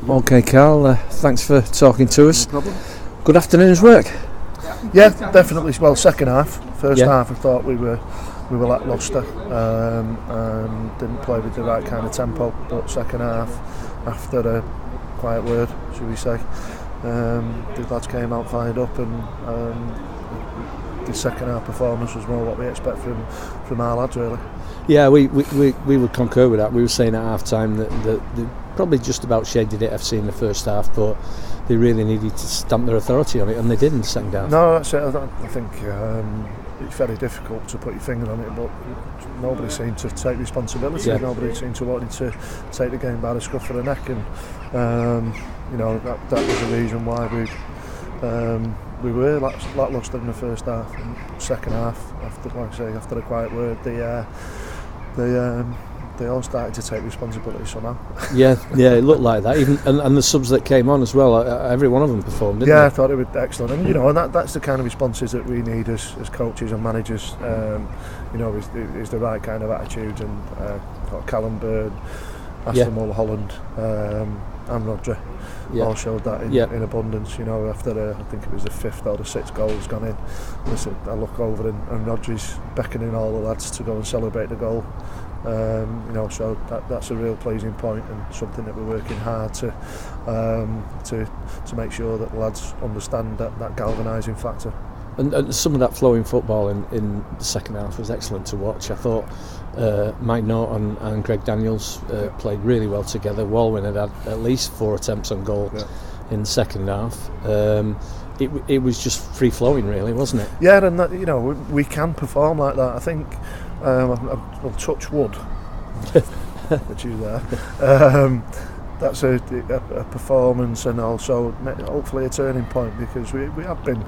Okay, Karl, thanks for talking to us. No problem. Good afternoon's work. Yeah, definitely. Well, second half. First Yeah. half, I thought we were lacklustre and didn't play with the right kind of tempo. But second half, after a quiet word, should we say, the lads came out fired up, and the second half performance was more what we expect from our lads, really. Yeah, we would concur with that. We were saying at half time that they probably just about shaded it FC in the first half, but they really needed to stamp their authority on it, and they did in the second half. No, that's it. I think it's very difficult to put your finger on it, but nobody seemed to take responsibility. Yeah. Nobody seemed to want to take the game by the scruff of the neck, and that was the reason why we were lacklustre in the first half. And second half, after the quiet word, they all started to take responsibility somehow. Yeah, it looked like that. Even and the subs that came on as well, every one of them performed, didn't they? I thought it was excellent, and and that's the kind of responses that we need as coaches and managers. Is the right kind of attitude, and Callum Bird, Aston Mulholland, and Rodri all showed that in abundance. After I think it was the 5th or the 6th goal has gone in, I look over and Rodri's beckoning all the lads to go and celebrate the goal. So that's a real pleasing point, and something that we're working hard to make sure that the lads understand that galvanising factor. And some of that flowing football in the second half was excellent to watch. I thought Mike Norton and Greg Daniels played really well together. Walwyn had at least 4 attempts on goal in the second half. It was just free flowing, really, wasn't it? Yeah, and that, we can perform like that. I think I'll touch wood, which is there. That's a performance, and also hopefully a turning point, because we have been,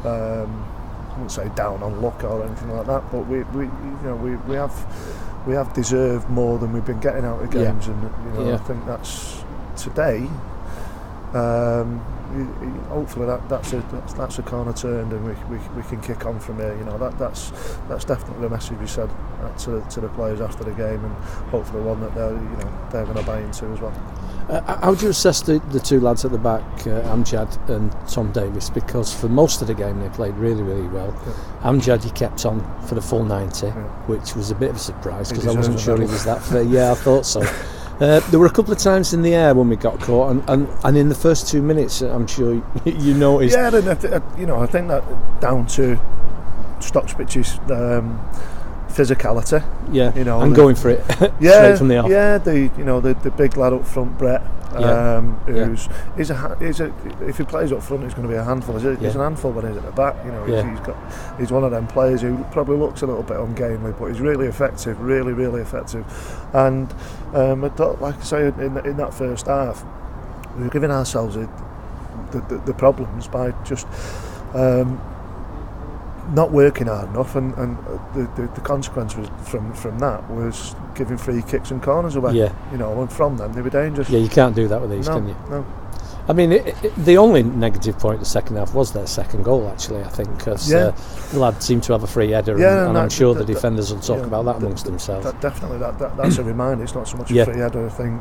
I wouldn't say down on luck or anything like that, but we have deserved more than we've been getting out of games, and I think that's today. Hopefully that's a corner turned, and we can kick on from here. That's definitely the message we said to the players after the game, and hopefully one that they're going to buy into as well. How do you assess the two lads at the back, Amjad and Tom Davis? Because for most of the game they played really, really well. Amjad, he kept on for the full 90, which was a bit of a surprise, because I wasn't sure he was that fit. Yeah, I thought so. There were a couple of times in the air when we got caught, and in the first 2 minutes, I'm sure you noticed. Yeah, I think that down to Stocksbridge's physicality. Yeah, and going for it straight from the off. Yeah, the big lad up front, Brett. Who's if he plays up front, he's going to be a handful. He's an handful when he's at the back. He's one of them players who probably looks a little bit ungainly, but he's really effective, really, really effective. And I thought, like I say, in that first half, we were giving ourselves the problems by just not working hard enough, and the consequence was from that was giving free kicks and corners away. And from them they were dangerous. Yeah, you can't do that with these, can you? No. I mean, the only negative point in the second half was their second goal, actually, I think, because the lad seemed to have a free header, and I'm sure the defenders will talk about that amongst themselves. Definitely, that's a reminder. It's not so much a free header. I think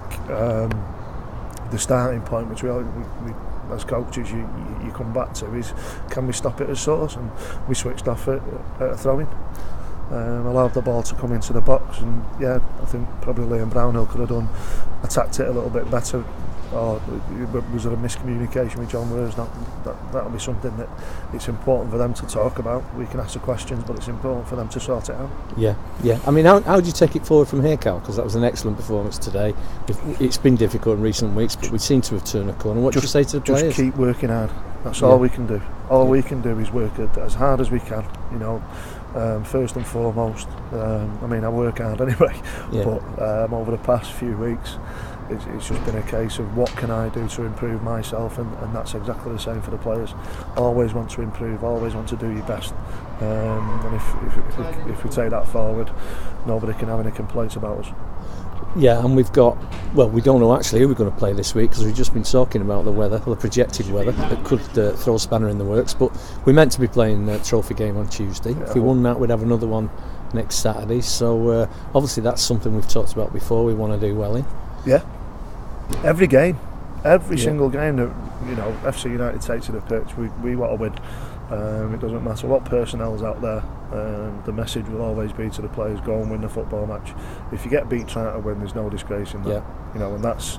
the starting point, which we as coaches you come back to, is can we stop it at source, and we switched off at a throw-in. Allowed the ball to come into the box, and I think probably Liam Brownhill could have attacked it a little bit better, or was there a miscommunication with John Wers? That'll be something that it's important for them to talk about. We can ask the questions, but it's important for them to sort it out. Yeah. I mean, how do you take it forward from here, Karl? Because that was an excellent performance today. It's been difficult in recent weeks, but we seem to have turned a corner. What do you say to the players? Just keep working hard. That's all we can do. All we can do is work as hard as we can. First and foremost. I work hard anyway, but over the past few weeks, it's just been a case of what can I do to improve myself, and that's exactly the same for the players. Always want to improve, always want to do your best, and if we take that forward, nobody can have any complaints about us. Yeah, and we've got, we don't know actually who we're going to play this week, because we've just been talking about the weather, the projected weather that could throw a spanner in the works, but we're meant to be playing a trophy game on Tuesday. If we won that, we'd have another one next Saturday, so obviously that's something we've talked about before we want to do well in. Yeah, every game every single game that FC United take to the pitch, we want to win. It doesn't matter what personnel's out there. The message will always be to the players: go and win the football match. If you get beat trying to win, there's no disgrace in that. And that's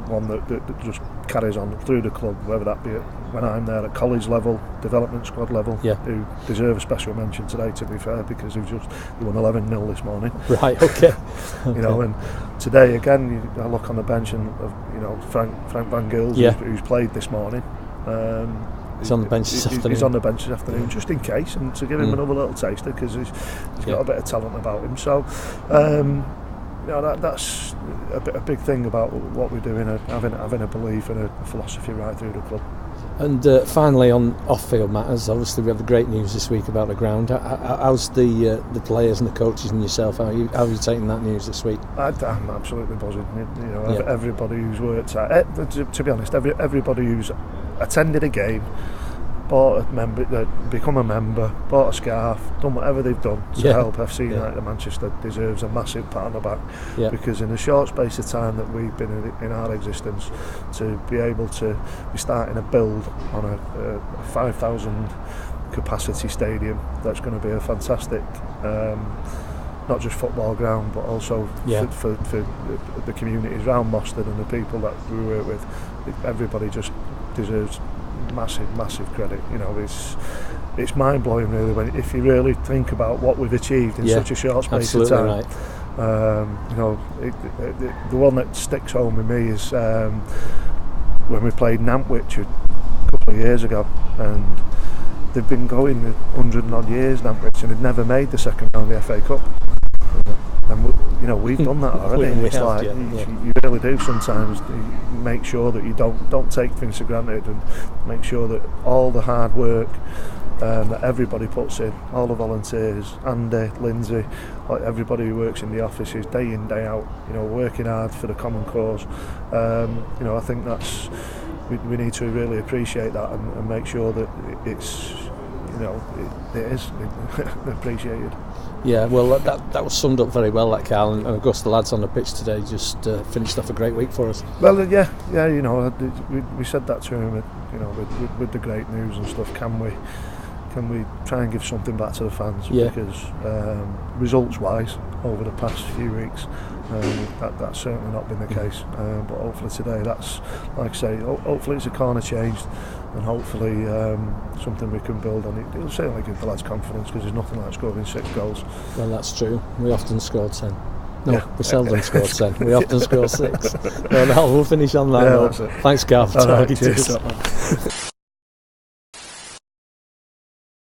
one that just carries on through the club, whether that be when I'm there at college level, development squad level, who deserve a special mention today, to be fair, because they won 11-0 this morning. Right, okay. And today again, I look on the bench and Frank Van Gils, who's played this morning. He's on the bench this afternoon. He's on the bench this afternoon, just in case, and to give him another little taster, because he's got a bit of talent about him. So, that's a big thing about what we're doing, having a belief and a philosophy right through the club. And finally, on off-field matters, obviously we have the great news this week about the ground. How's the players and the coaches and yourself? How are you taking that news this week? I'm absolutely buzzing. Everybody who's worked at, to be honest, everybody who's attended a game, become a member, bought a scarf, done whatever they've done to help FC United Manchester, deserves a massive pat on the back, because in a short space of time that we've been in our existence, to be able to be starting a build on a 5,000 capacity stadium, that's going to be a fantastic not just football ground, but also for the communities around Moston and the people that we work with. Everybody just deserves massive credit. It's mind-blowing, really, if you really think about what we've achieved in such a short space of time. Right. The one that sticks home with me is when we played Nantwich a couple of years ago, and they've been going 100 and odd years, Nantwich, and they've never made the second round of the FA Cup. And we've done that already. You really do sometimes. You make sure that you don't take things for granted, and make sure that all the hard work that everybody puts in, all the volunteers, Andy, Lindsay, everybody who works in the offices day in, day out, working hard for the common cause. I think that's we need to really appreciate that and make sure that it's it is appreciated. Yeah, well, that was summed up very well, that, Karl, and of course the lads on the pitch today just finished off a great week for us. Well, we said that to him, with the great news and stuff. Can we try and give something back to the fans? Because results-wise, over the past few weeks, that's certainly not been the case. But hopefully today, that's, like I say, hopefully it's a corner changed, and hopefully something we can build on. It'll certainly give the lads confidence, because there's nothing like scoring 6 goals. Well, that's true. We often scored 10. No, we seldom scored 10. We often score 6. Well, we'll finish on that note. Thanks, Karl, for talking to us.